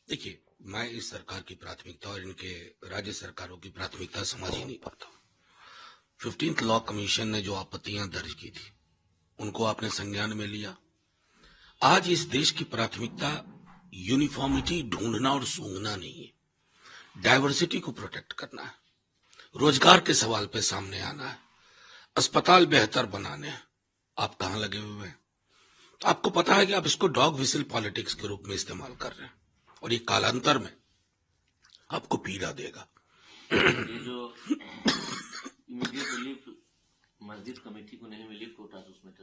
देखिए, मैं इस सरकार की प्राथमिकता और इनके राज्य सरकारों की प्राथमिकता समझ ही नहीं पाता। 15th लॉ कमीशन ने जो आपत्तियां दर्ज की थी उनको आपने संज्ञान में लिया। आज इस देश की प्राथमिकता यूनिफॉर्मिटी ढूंढना और सूंघना नहीं है, डाइवर्सिटी को प्रोटेक्ट करना है, रोजगार के सवाल पे सामने आना है, अस्पताल बेहतर बनाने हैं। आप कहां लगे हुए हैं? तो आपको पता है कि आप इसको डॉग विसिल पॉलिटिक्स के रूप में इस्तेमाल कर रहे हैं और ये कालांतर में आपको पीड़ा देगा। ये जो इमीडिएट रिलीफ मस्जिद कमेटी को नहीं मिली कोटा, उसमें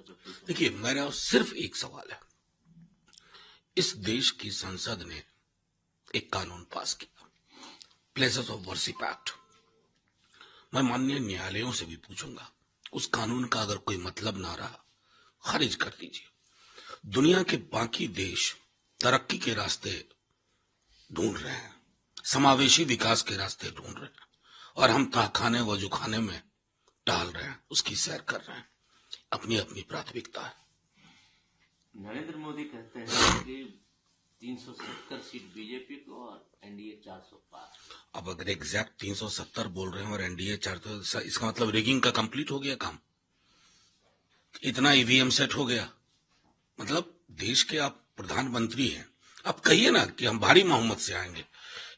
देखिए, मेरा सिर्फ एक सवाल है। इस देश की संसद ने एक कानून पास किया, प्लेसेस ऑफ वर्शिप एक्ट। मैं माननीय न्यायालयों से भी पूछूंगा, उस कानून का अगर कोई मतलब ना रहा, खारिज कर दीजिए। दुनिया के बाकी देश तरक्की के रास्ते ढूंढ रहे हैं, समावेशी विकास के रास्ते ढूंढ रहे हैं, और हम तहखाने वजूखाने में टाल रहे हैं, उसकी सैर कर रहे हैं। अपनी अपनी प्राथमिकता है। नरेंद्र मोदी कहते हैं कि 370 सीट बीजेपी को और एनडीए 400 पार। अब अगर एग्जैक्ट 370 बोल रहे हैं और एनडीए 400, इसका मतलब रिगिंग का कंप्लीट हो गया काम, इतना ईवीएम सेट हो गया। मतलब देश के आप प्रधानमंत्री हैं, आप कहिए ना कि हम भारी मोहम्मत से आएंगे।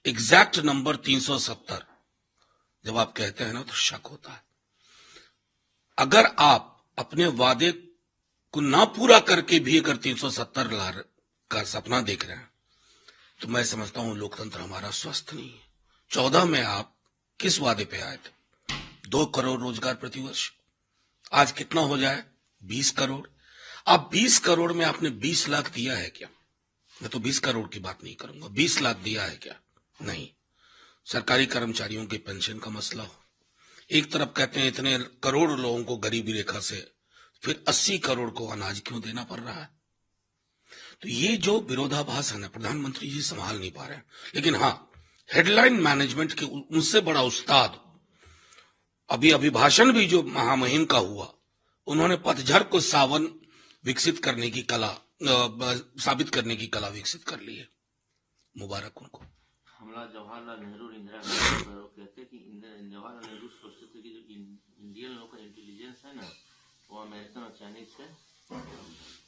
एग्जैक्ट नंबर 370 जब आप कहते हैं ना तो शक होता है। अगर आप अपने वादे को ना पूरा करके भी अगर 370 लाख का सपना देख रहे हैं तो मैं समझता हूं लोकतंत्र हमारा स्वस्थ नहीं है। 14 में आप किस वादे पे आए थे? 2 करोड़ रोजगार प्रतिवर्ष। आज कितना हो जाए? 20 करोड़। अब 20 करोड़ में आपने 20 लाख दिया है क्या? मैं तो 20 करोड़ की बात नहीं करूंगा, 20 लाख दिया है क्या? नहीं। सरकारी कर्मचारियों की पेंशन का मसला हो, एक तरफ कहते हैं इतने करोड़ लोगों को गरीबी रेखा से, फिर 80 करोड़ को अनाज क्यों देना पड़ रहा है? तो ये जो विरोधाभास है ना, प्रधानमंत्री जी संभाल नहीं पा रहे हैं। लेकिन हाँ, हेडलाइन मैनेजमेंट के उनसे बड़ा उस्ताद अभी अभिभाषण भी जो महामहिम का हुआ, उन्होंने पतझड़ को सावन विकसित करने की कला, साबित करने की कला विकसित कर ली है। मुबारक उनको। हमला जवाहरलाल नेहरू और इंदिरा गांधी पर कहते हैं कि जवाहरलाल नेहरू सोचते थे कि जो इंडियन लोग का इंटेलिजेंस है ना, वो अमेरिकन और चाइनीज से।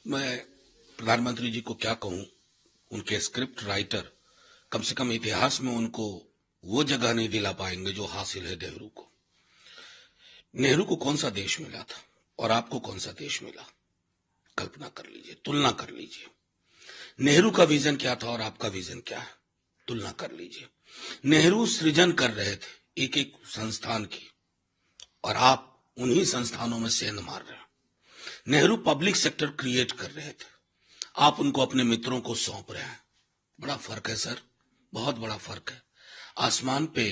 मैं प्रधानमंत्री जी को क्या कहूं, उनके स्क्रिप्ट राइटर कम से कम इतिहास में उनको वो जगह नहीं दिला पाएंगे जो हासिल है नेहरू को। नेहरू को कौन सा देश मिला था और आपको कौन सा देश मिला? कल्पना कर लीजिए, तुलना कर लीजिए। नेहरू का विजन क्या था और आपका विजन क्या है? तुलना कर लीजिए। नेहरू सृजन कर रहे थे एक एक संस्थान की, और आप उन्हीं संस्थानों में सेंध मार रहे हैं। नेहरू पब्लिक सेक्टर क्रिएट कर रहे थे, आप उनको अपने मित्रों को सौंप रहे हैं। बड़ा फर्क है सर, बहुत बड़ा फर्क है। आसमान पे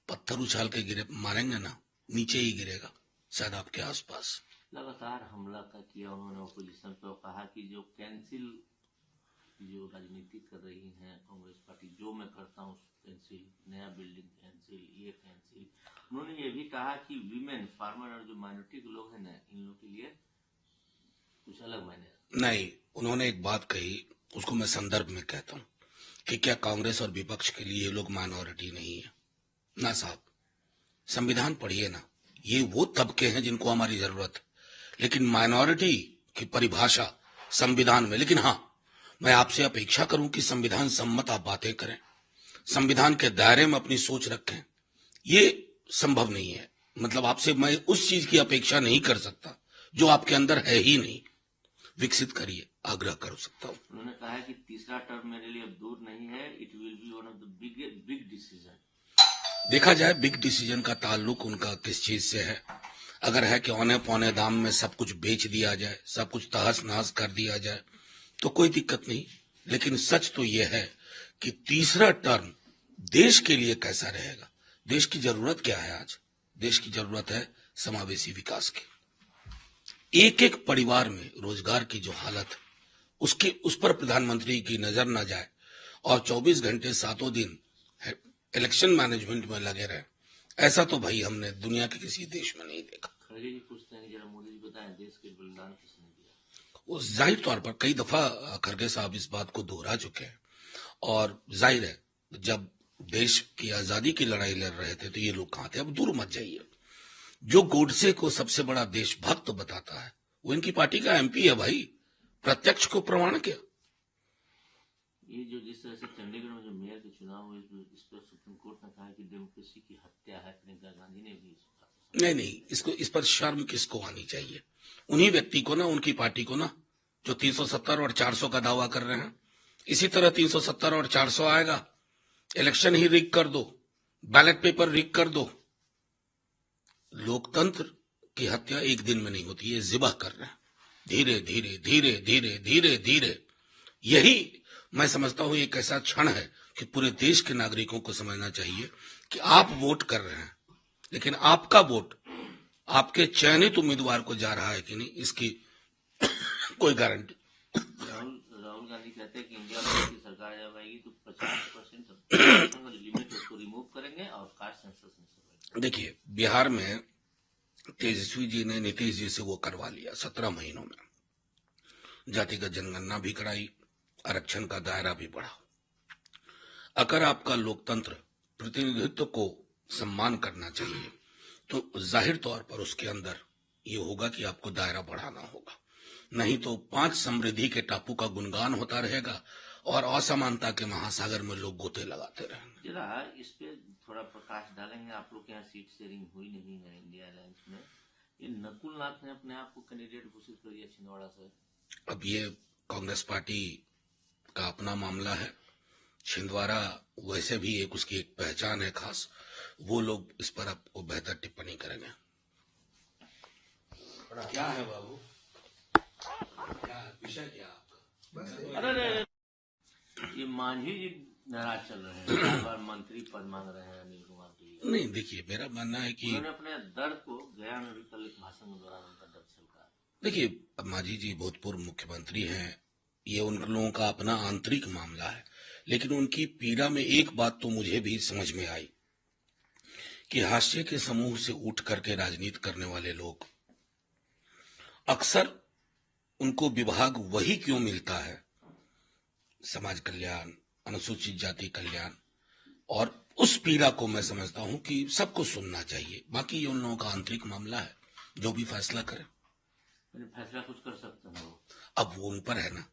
पत्थर उछाल के गिरे मारेंगे ना, नीचे ही गिरेगा, शायद आपके आसपास। लगातार हमला का किया उन्होंने ऑपोजिशन पे, कहा कि जो कैंसिल जो राजनीति कर रही है कांग्रेस पार्टी, जो मैं करता हूँ कैंसिल, नया बिल्डिंग कैंसिल, ये कैंसिल। उन्होंने ये भी कहा कि वीमेन, फार्मर और जो माइनॉरिटी के लोग हैं ना, इन लोगों के लिए कुछ अलग मायने नहीं। उन्होंने एक बात कही, उसको मैं संदर्भ में कहता हूँ कि क्या कांग्रेस और विपक्ष के लिए ये लोग माइनॉरिटी नहीं है? ना साहब, संविधान पढ़िए ना, ये वो तबके हैं जिनको हमारी जरूरत है, लेकिन माइनॉरिटी की परिभाषा संविधान में। लेकिन हाँ, मैं आपसे अपेक्षा करूं कि संविधान सम्मत आप बातें करें, संविधान के दायरे में अपनी सोच रखें। ये संभव नहीं है। मतलब आपसे मैं उस चीज की अपेक्षा नहीं कर सकता जो आपके अंदर है ही नहीं। विकसित करिए, आग्रह कर सकता हूं। उन्होंने कहा है कि तीसरा टर्म मेरे लिए अब दूर नहीं है, it will be one of the big decision. देखा जाए बिग डिसीजन का ताल्लुक उनका किस चीज से है। अगर है कि औने पौने दाम में सब कुछ बेच दिया जाए, सब कुछ तहस नहस कर दिया जाए, तो कोई दिक्कत नहीं। लेकिन सच तो यह है कि तीसरा टर्म देश के लिए कैसा रहेगा, देश की जरूरत क्या है आज? देश की जरूरत है समावेशी विकास की। एक एक परिवार में रोजगार की जो हालत है, उस पर प्रधानमंत्री की नजर न जाए और 24 घंटे 7 दिन इलेक्शन मैनेजमेंट में लगे रहे, ऐसा तो भाई हमने दुनिया के किसी देश में नहीं देखा। खड़गे जी पूछते हैं, जरा मोदी जी बताएं, देश के बलिदान किसने दिया? वो जाहिर तौर पर कई दफा खड़गे साहब इस बात को दोहरा चुके हैं और जाहिर है जब देश की आजादी की लड़ाई लड़ रहे थे तो ये लोग कहां थे। अब दूर मत जाइए। जो गोडसे को सबसे बड़ा देशभक्त बताता है वो इनकी पार्टी का एमपी है भाई, प्रत्यक्ष को प्रमाण क्या। ये जो जिस तरह से चंडीगढ़ में जो मेयर के चुनाव हुए इस पर सुप्रीम कोर्ट ने कहा कि डेमोक्रेसी की हत्या है, प्रियंका गांधी ने भी इस बात को नहीं नहीं, इसको इस पर शर्म किसको आनी चाहिए। उन्हीं व्यक्ति को ना, उनकी पार्टी को ना, जो 370 और 400 का दावा कर रहे हैं। इसी तरह 370 और 400 आएगा, इलेक्शन ही रिग कर दो, बैलेट पेपर रिग कर दो। लोकतंत्र की हत्या एक दिन में नहीं होती, ये जिबा कर रहे हैं धीरे धीरे धीरे धीरे धीरे धीरे। यही मैं समझता हूं एक ऐसा क्षण है कि पूरे देश के नागरिकों को समझना चाहिए कि आप वोट कर रहे हैं, लेकिन आपका वोट आपके चयनित उम्मीदवार को जा रहा है कि नहीं, इसकी कोई गारंटी। राहुल गांधी कहते हैं कि इंडिया में की सरकार जब आएगी तो 50% लिमिट उसको रिमूव करेंगे और कास्ट सेंसस में से। देखिए, बिहार में तेजस्वी जी ने नीतीश जी से वो करवा लिया 17 महीनों में, जातिगत जनगणना भी कराई, आरक्षण का दायरा भी बढ़ा। अगर आपका लोकतंत्र प्रतिनिधित्व को सम्मान करना चाहिए तो जाहिर तौर पर उसके अंदर ये होगा कि आपको दायरा बढ़ाना होगा, नहीं तो 5 समृद्धि के टापू का गुणगान होता रहेगा और असमानता के महासागर में लोग गोते लगाते रहेंगे। जरा इस पे थोड़ा प्रकाश डालेंगे। आप लोग के यहाँ सीट शेयरिंग हुई नहीं है इंडिया अलायंस में। ये नकुल नाथ ने अपने आप को कैंडिडेट घोषित कर दिया छिंदवाड़ा से। अब ये कांग्रेस पार्टी का अपना मामला है। छिंदवाड़ा वैसे भी एक उसकी एक पहचान है खास, वो लोग इस पर आपको बेहतर टिप्पणी करेंगे। क्या है बाबू, क्या विषय क्या आपका? अरे ये मांझी जी नाराज चल रहे हैं, बार बार मंत्री पद मांग रहे हैं अनिल कुमार के लिए। नहीं, देखिए मेरा मानना है कि उन्होंने अपने दर्द को गया में भी कल एक भाषण के दौरान उनका दर्द छलका। देखिए, मांझी जी भूतपूर्व मुख्यमंत्री हैं, ये उन लोगों का अपना आंतरिक मामला है, लेकिन उनकी पीड़ा में एक बात तो मुझे भी समझ में आई कि हाशिए के समूह से उठ करके राजनीति करने वाले लोग अक्सर उनको विभाग वही क्यों मिलता है, समाज कल्याण, अनुसूचित जाति कल्याण, और उस पीड़ा को मैं समझता हूं कि सबको सुनना चाहिए। बाकी ये उन लोगों का आंतरिक मामला है, जो भी फैसला करें। फैसला कुछ कर सकते हैं वो, अब वो उन पर है ना।